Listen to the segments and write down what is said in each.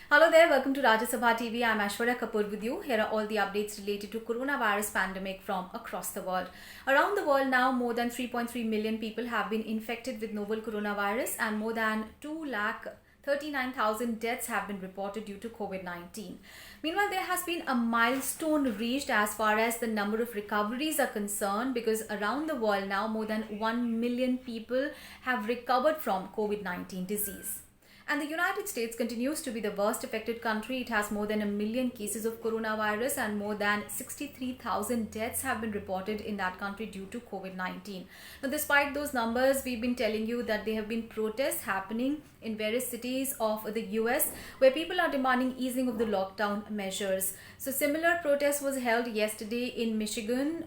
Hello there, welcome to Rajya Sabha TV. I'm Aishwarya Kapoor with you. Here are all the updates related to coronavirus pandemic from across the world. Around the world now, more than 3.3 million people have been infected with novel coronavirus and more than 2,39,000 deaths have been reported due to COVID-19. Meanwhile, there has been a milestone reached as far as the number of recoveries are concerned, because around the world now, more than 1 million people have recovered from COVID-19 disease. And the United States continues to be the worst affected country. It has more than 1 million cases of coronavirus and more than 63,000 deaths have been reported in that country due to COVID-19. Now, despite those numbers, we've been telling you that there have been protests happening in various cities of the US where people are demanding easing of the lockdown measures. So similar protest was held yesterday in Michigan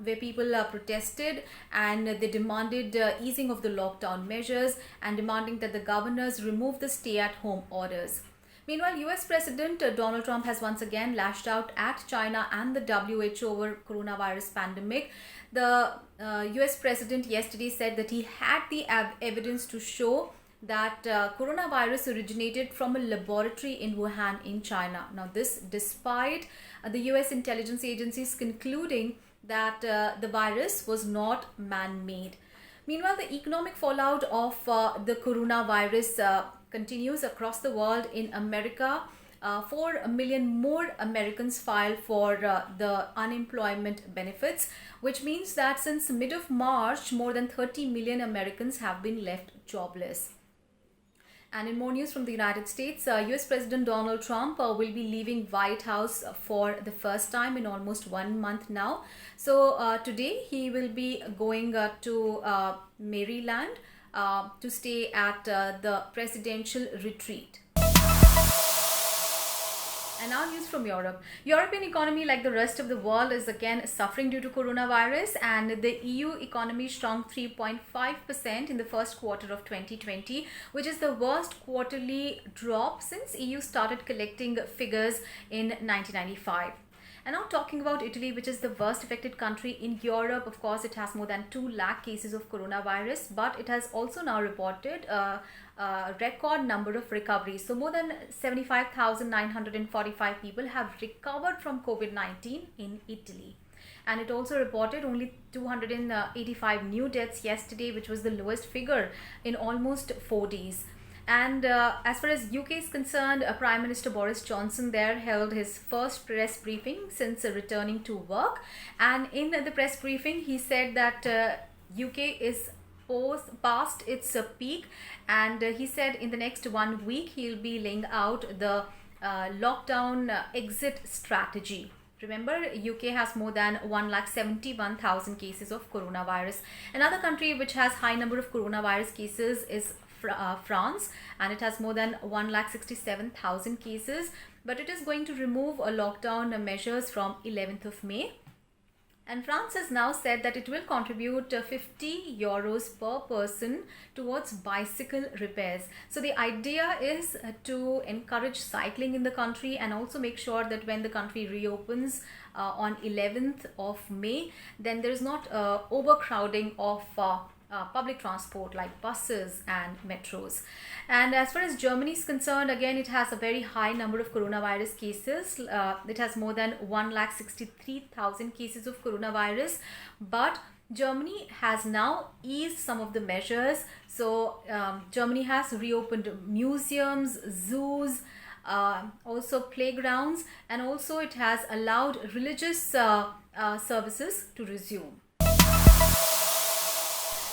where people protested and they demanded easing of the lockdown measures and demanding that the governors remove the stay-at-home orders. Meanwhile, US President Donald Trump has once again lashed out at China and the WHO over coronavirus pandemic. The US President yesterday said that he had the evidence to show that coronavirus originated from a laboratory in Wuhan in China. Now this despite the US intelligence agencies concluding that the virus was not man-made. Meanwhile, the economic fallout of the coronavirus continues across the world. In America, 4 million more Americans filed for the unemployment benefits, which means that since mid of March, more than 30 million Americans have been left jobless. And in more news from the United States, US President Donald Trump will be leaving White House for the first time in almost 1 month now. So today he will be going to Maryland to stay at the presidential retreat. And now news from Europe. European economy, like the rest of the world, is again suffering due to coronavirus, and the EU economy shrunk 3.5% in the first quarter of 2020, which is the worst quarterly drop since EU started collecting figures in 1995. And now talking about Italy, which is the worst affected country in Europe. Of course, it has more than 2 lakh cases of coronavirus, but it has also now reported a record number of recoveries. So more than 75,945 people have recovered from COVID-19 in Italy. And it also reported only 285 new deaths yesterday, which was the lowest figure in almost 4 days. And as far as UK is concerned, Prime Minister Boris Johnson there held his first press briefing since returning to work. And in the press briefing, he said that UK is past its peak, and he said in the next 1 week he'll be laying out the lockdown exit strategy. Remember, UK has more than 171,000 cases of coronavirus. Another country which has high number of coronavirus cases is France, and it has more than 167,000 cases, but it is going to remove lockdown measures from 11th of May. And France has now said that it will contribute 50 euros per person towards bicycle repairs. So the idea is to encourage cycling in the country and also make sure that when the country reopens on 11th of May, then there is not overcrowding of public transport like buses and metros. And as far as Germany is concerned, again it has a very high number of coronavirus cases. It has more than 163,000 cases of coronavirus, but Germany has now eased some of the measures. So Germany has reopened museums, zoos, also playgrounds, and also it has allowed religious services to resume.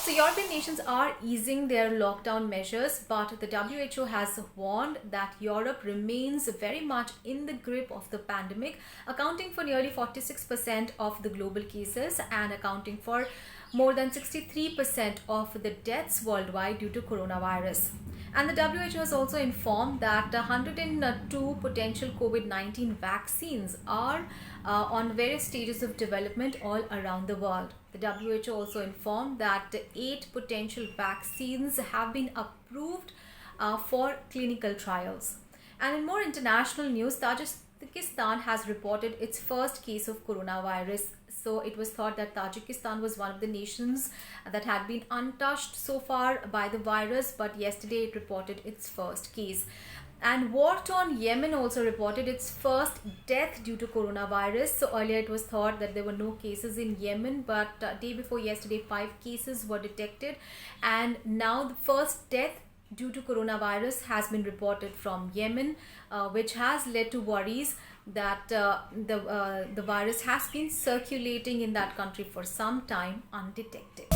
So European nations are easing their lockdown measures, but the WHO has warned that Europe remains very much in the grip of the pandemic, accounting for nearly 46% of the global cases and accounting for more than 63% of the deaths worldwide due to coronavirus. And the WHO has also informed that 102 potential COVID-19 vaccines are on various stages of development all around the world. The WHO also informed that 8 potential vaccines have been approved for clinical trials. And in more international news, Tajikistan has reported its first case of coronavirus. So it was thought that Tajikistan was one of the nations that had been untouched so far by the virus, but yesterday it reported its first case. And war-torn Yemen also reported its first death due to coronavirus. So earlier it was thought that there were no cases in Yemen, but day before yesterday, 5 cases were detected, and now the first death due to coronavirus has been reported from Yemen, which has led to worries that the virus has been circulating in that country for some time undetected.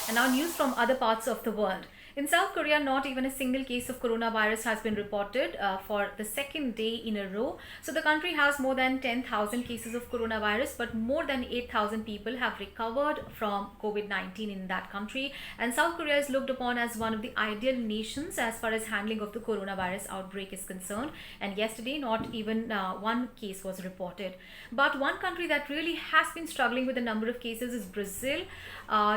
And now news from other parts of the world. In South Korea, not even a single case of coronavirus has been reported for the second day in a row. So the country has more than 10,000 cases of coronavirus, but more than 8,000 people have recovered from COVID-19 in that country. And South Korea is looked upon as one of the ideal nations as far as handling of the coronavirus outbreak is concerned. And yesterday, not even one case was reported. But one country that really has been struggling with the number of cases is Brazil.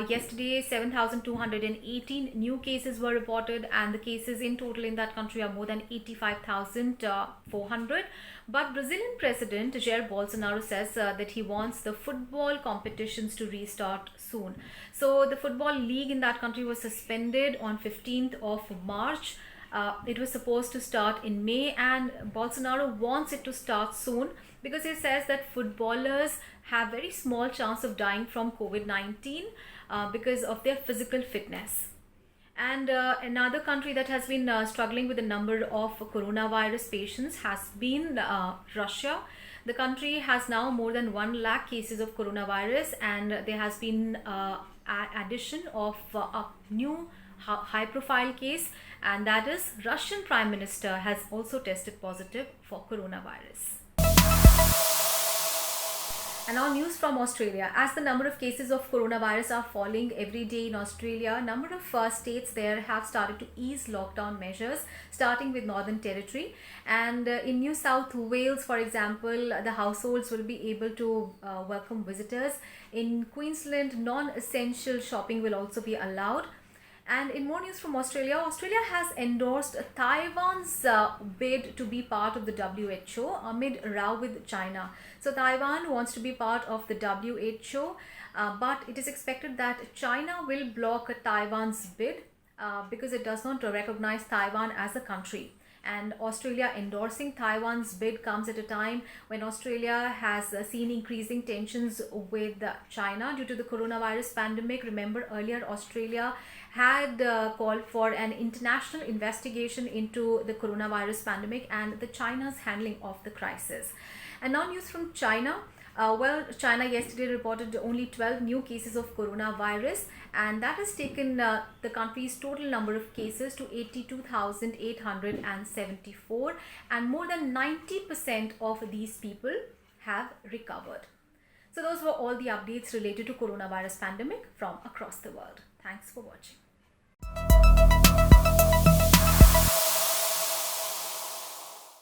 Yesterday, 7,218 new cases were reported, and the cases in total in that country are more than 85,400. But Brazilian President Jair Bolsonaro says that he wants the football competitions to restart soon. So the football league in that country was suspended on 15th of March. It was supposed to start in May, and Bolsonaro wants it to start soon because he says that footballers have very small chance of dying from COVID-19 because of their physical fitness. And another country that has been struggling with the number of coronavirus patients has been Russia. The country has now more than 1 lakh cases of coronavirus, and there has been addition of a new high-profile case, and that is Russian Prime Minister has also tested positive for coronavirus. And now news from Australia. As the number of cases of coronavirus are falling every day in Australia, a number of states there have started to ease lockdown measures, starting with Northern Territory. And in New South Wales, for example, the households will be able to welcome visitors. In Queensland, non-essential shopping will also be allowed. And in more news from Australia, Australia has endorsed Taiwan's bid to be part of the WHO amid row with China. So Taiwan wants to be part of the WHO, but it is expected that China will block Taiwan's bid because it does not recognize Taiwan as a country. And Australia endorsing Taiwan's bid comes at a time when Australia has seen increasing tensions with China due to the coronavirus pandemic. Remember, earlier Australia had called for an international investigation into the coronavirus pandemic and the China's handling of the crisis. And now news from China. China yesterday reported only 12 new cases of coronavirus, and that has taken the country's total number of cases to 82,874, and more than 90% of these people have recovered. So those were all the updates related to coronavirus pandemic from across the world. Thanks for watching.